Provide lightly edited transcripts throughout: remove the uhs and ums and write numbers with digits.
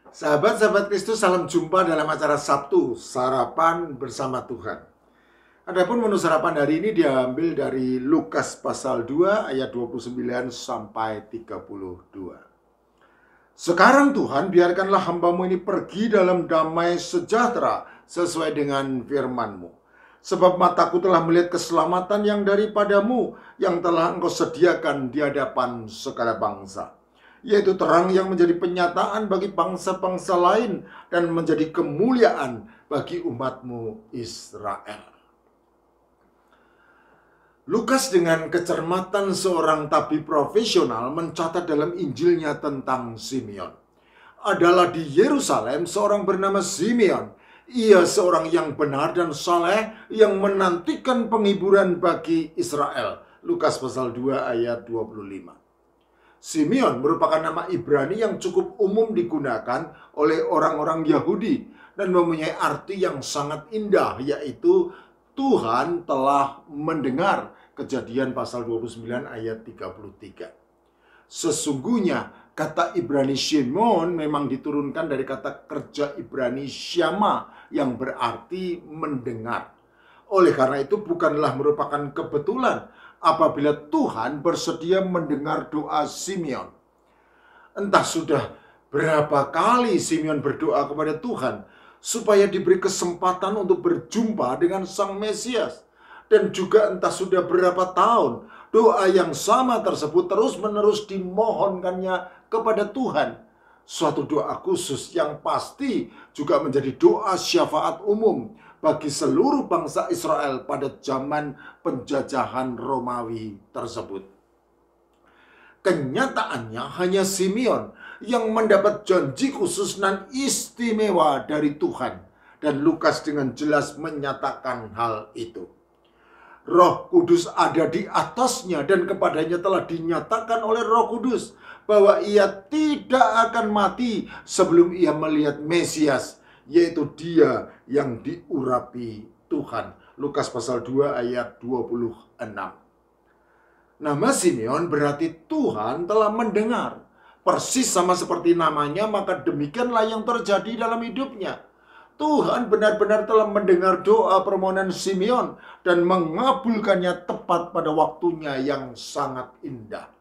Sahabat-sahabat Kristus, salam jumpa dalam acara Sabtu, Sarapan Bersama Tuhan. Adapun menu sarapan hari ini diambil dari Lukas pasal 2 ayat 29 sampai 32. Sekarang Tuhan, biarkanlah hambamu ini pergi dalam damai sejahtera sesuai dengan firman-Mu. Sebab mataku telah melihat keselamatan yang daripadamu, yang telah Engkau sediakan di hadapan segala bangsa, yaitu terang yang menjadi penyataan bagi bangsa-bangsa lain dan menjadi kemuliaan bagi umat-Mu Israel. Lukas dengan kecermatan seorang tabib profesional mencatat dalam Injilnya tentang Simeon. Adalah di Yerusalem seorang bernama Simeon. Ia seorang yang benar dan saleh yang menantikan penghiburan bagi Israel. Lukas pasal 2 ayat 25. Simeon merupakan nama Ibrani yang cukup umum digunakan oleh orang-orang Yahudi dan mempunyai arti yang sangat indah, yaitu Tuhan telah mendengar. Kejadian pasal 29 ayat 33. Sesungguhnya kata Ibrani Shimon memang diturunkan dari kata kerja Ibrani Syama yang berarti mendengar. Oleh karena itu bukanlah merupakan kebetulan apabila Tuhan bersedia mendengar doa Simeon. Entah sudah berapa kali Simeon berdoa kepada Tuhan supaya diberi kesempatan untuk berjumpa dengan Sang Mesias. Dan juga entah sudah berapa tahun doa yang sama tersebut terus-menerus dimohonkannya kepada Tuhan. Suatu doa khusus yang pasti juga menjadi doa syafaat umum bagi seluruh bangsa Israel pada zaman penjajahan Romawi tersebut. Kenyataannya hanya Simeon yang mendapat janji khusus dan istimewa dari Tuhan. Dan Lukas dengan jelas menyatakan hal itu. Roh Kudus ada di atasnya dan kepadanya telah dinyatakan oleh Roh Kudus bahwa ia tidak akan mati sebelum ia melihat Mesias, yaitu Dia yang diurapi Tuhan. Lukas pasal 2 ayat 26. Nama Simeon berarti Tuhan telah mendengar. Persis sama seperti namanya, maka demikianlah yang terjadi dalam hidupnya. Tuhan benar-benar telah mendengar doa permohonan Simeon dan mengabulkannya tepat pada waktunya yang sangat indah.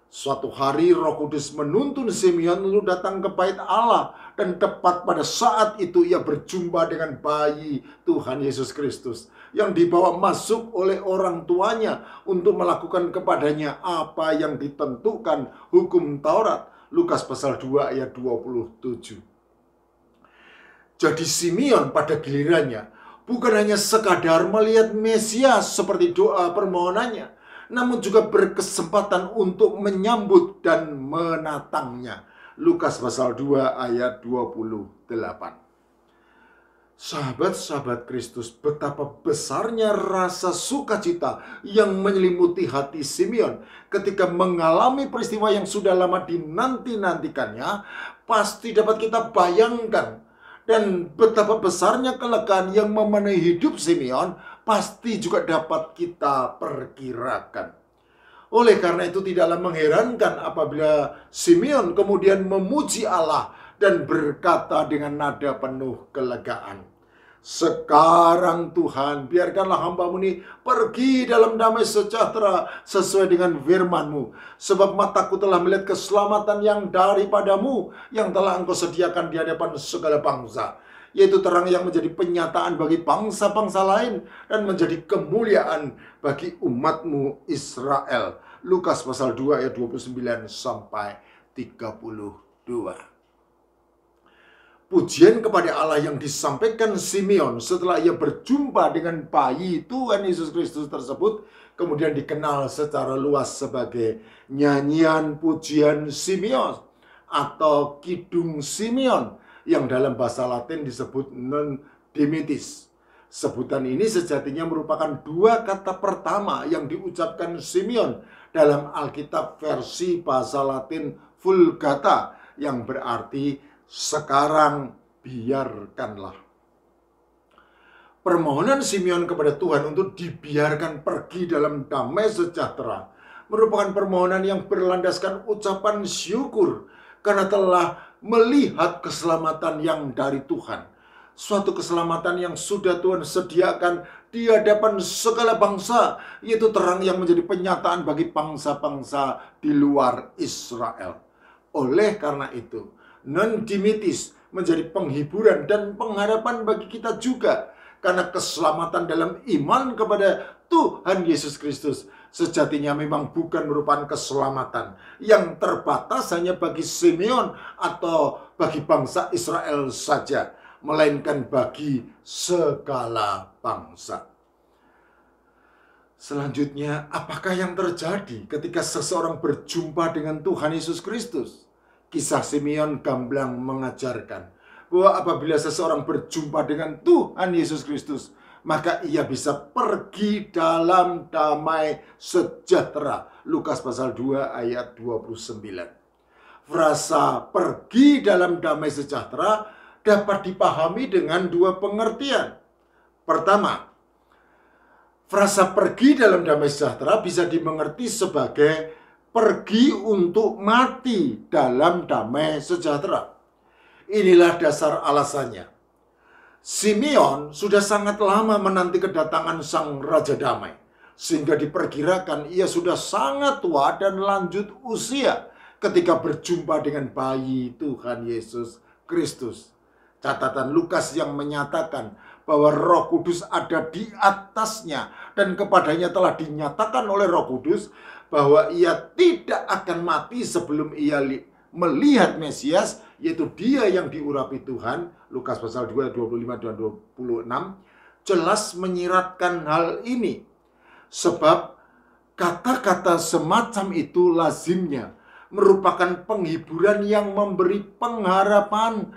Suatu hari Roh Kudus menuntun Simeon lalu datang ke bait Allah, dan tepat pada saat itu ia berjumpa dengan bayi Tuhan Yesus Kristus yang dibawa masuk oleh orang tuanya untuk melakukan kepadanya apa yang ditentukan hukum Taurat. Lukas pasal 2 ayat 27. Jadi Simeon pada gilirannya bukan hanya sekadar melihat Mesias seperti doa permohonannya, namun juga berkesempatan untuk menyambut dan menatangnya. Lukas pasal 2 ayat 28. Sahabat-sahabat Kristus, betapa besarnya rasa sukacita yang menyelimuti hati Simeon ketika mengalami peristiwa yang sudah lama dinanti-nantikannya. Pasti dapat kita bayangkan. Dan betapa besarnya kelegaan yang memenuhi hidup Simeon pasti juga dapat kita perkirakan. Oleh karena itu tidaklah mengherankan apabila Simeon kemudian memuji Allah dan berkata dengan nada penuh kelegaan, "Sekarang Tuhan, biarkanlah hamba-Mu ini pergi dalam damai sejahtera sesuai dengan firman-Mu. Sebab mataku telah melihat keselamatan yang daripadamu, yang telah Engkau sediakan di hadapan segala bangsa, yaitu terang yang menjadi penyataan bagi bangsa-bangsa lain dan menjadi kemuliaan bagi umat-Mu Israel." Lukas pasal 2 ayat 29 sampai 32. Pujian kepada Allah yang disampaikan Simeon setelah ia berjumpa dengan bayi Tuhan Yesus Kristus tersebut kemudian dikenal secara luas sebagai nyanyian pujian Simeon atau Kidung Simeon yang dalam bahasa Latin disebut Non Dimittis. Sebutan ini sejatinya merupakan dua kata pertama yang diucapkan Simeon dalam Alkitab versi bahasa Latin Vulgata yang berarti sekarang biarkanlah. Permohonan Simeon kepada Tuhan untuk dibiarkan pergi dalam damai sejahtera merupakan permohonan yang berlandaskan ucapan syukur karena telah melihat keselamatan yang dari Tuhan. Suatu keselamatan yang sudah Tuhan sediakan di hadapan segala bangsa, yaitu terang yang menjadi penyataan bagi bangsa-bangsa di luar Israel. Oleh karena itu, non-dimitis menjadi penghiburan dan pengharapan bagi kita juga, karena keselamatan dalam iman kepada Tuhan Yesus Kristus sejatinya memang bukan merupakan keselamatan yang terbatas hanya bagi Simeon atau bagi bangsa Israel saja, melainkan bagi segala bangsa. Selanjutnya, apakah yang terjadi ketika seseorang berjumpa dengan Tuhan Yesus Kristus? Kisah Simeon gamblang mengajarkan bahwa apabila seseorang berjumpa dengan Tuhan Yesus Kristus, maka ia bisa pergi dalam damai sejahtera. Lukas pasal 2 ayat 29. Frasa pergi dalam damai sejahtera dapat dipahami dengan dua pengertian. Pertama, frasa pergi dalam damai sejahtera bisa dimengerti sebagai pergi untuk mati dalam damai sejahtera. Inilah dasar alasannya. Simeon sudah sangat lama menanti kedatangan sang Raja Damai, sehingga diperkirakan ia sudah sangat tua dan lanjut usia ketika berjumpa dengan bayi Tuhan Yesus Kristus. Catatan Lukas yang menyatakan bahwa Roh Kudus ada di atasnya dan kepadanya telah dinyatakan oleh Roh Kudus bahwa ia tidak akan mati sebelum ia melihat Mesias, yaitu dia yang diurapi Tuhan. Lukas pasal 2, 25 dan 26 jelas menyiratkan hal ini. Sebab kata-kata semacam itu lazimnya merupakan penghiburan yang memberi pengharapan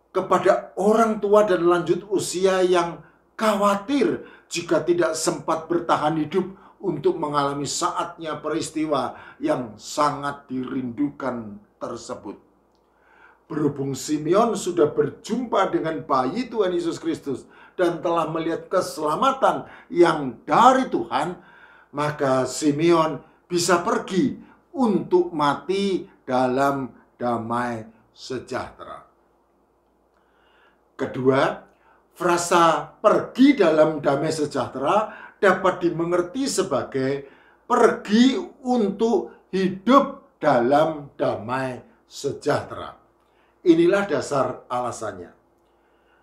kepada orang tua dan lanjut usia yang khawatir jika tidak sempat bertahan hidup untuk mengalami saatnya peristiwa yang sangat dirindukan tersebut. Berhubung Simeon sudah berjumpa dengan bayi Tuhan Yesus Kristus dan telah melihat keselamatan yang dari Tuhan, maka Simeon bisa pergi untuk mati dalam damai sejahtera. Kedua, frasa pergi dalam damai sejahtera dapat dimengerti sebagai pergi untuk hidup dalam damai sejahtera. Inilah dasar alasannya.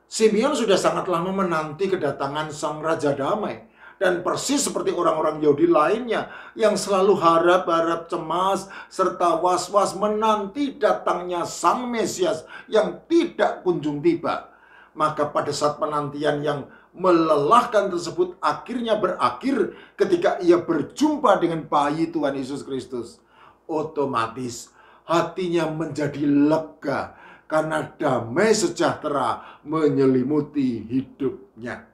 Simeon sudah sangat lama menanti kedatangan sang Raja Damai, dan persis seperti orang-orang Yahudi lainnya yang selalu harap-harap cemas serta was-was menanti datangnya sang Mesias yang tidak kunjung tiba. Maka pada saat penantian yang melelahkan tersebut akhirnya berakhir ketika ia berjumpa dengan bayi Tuhan Yesus Kristus, otomatis hatinya menjadi lega karena damai sejahtera menyelimuti hidupnya.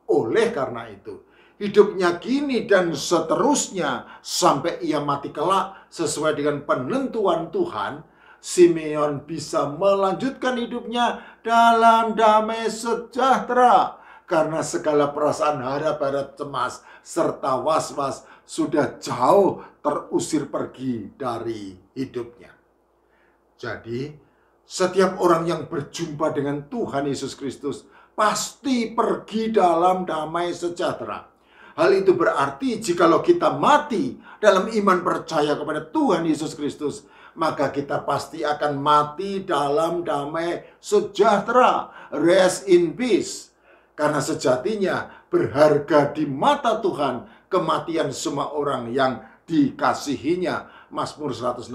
Oleh karena itu, hidupnya kini dan seterusnya sampai ia mati kelak sesuai dengan penentuan Tuhan, Simeon bisa melanjutkan hidupnya dalam damai sejahtera karena segala perasaan harap-harap cemas serta was-was sudah jauh terusir pergi dari hidupnya. Jadi, setiap orang yang berjumpa dengan Tuhan Yesus Kristus pasti pergi dalam damai sejahtera. Hal itu berarti jikalau kita mati dalam iman percaya kepada Tuhan Yesus Kristus, maka kita pasti akan mati dalam damai sejahtera, rest in peace. Karena sejatinya berharga di mata Tuhan kematian semua orang yang dikasihinya. Mazmur 116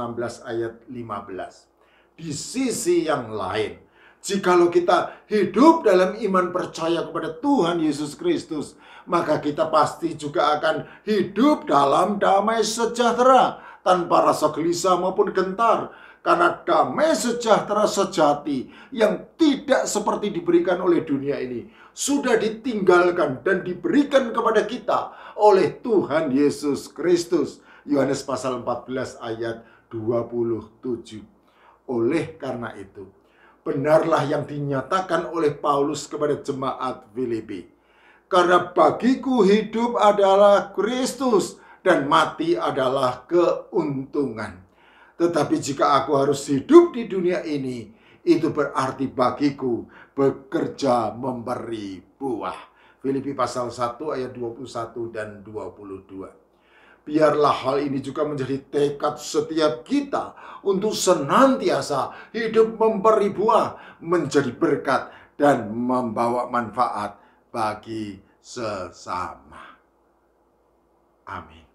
ayat 15. Di sisi yang lain, jikalau kita hidup dalam iman percaya kepada Tuhan Yesus Kristus, maka kita pasti juga akan hidup dalam damai sejahtera tanpa rasa gelisah maupun gentar. Karena damai sejahtera sejati yang tidak seperti diberikan oleh dunia ini sudah ditinggalkan dan diberikan kepada kita oleh Tuhan Yesus Kristus. Yohanes pasal 14 ayat 27. Oleh karena itu, benarlah yang dinyatakan oleh Paulus kepada jemaat Filipi. Karena bagiku hidup adalah Kristus dan mati adalah keuntungan. Tetapi jika aku harus hidup di dunia ini, itu berarti bagiku bekerja memberi buah. Filipi pasal 1 ayat 21 dan 22. Biarlah hal ini juga menjadi tekad setiap kita untuk senantiasa hidup memberi buah, menjadi berkat, dan membawa manfaat bagi sesama. Amin.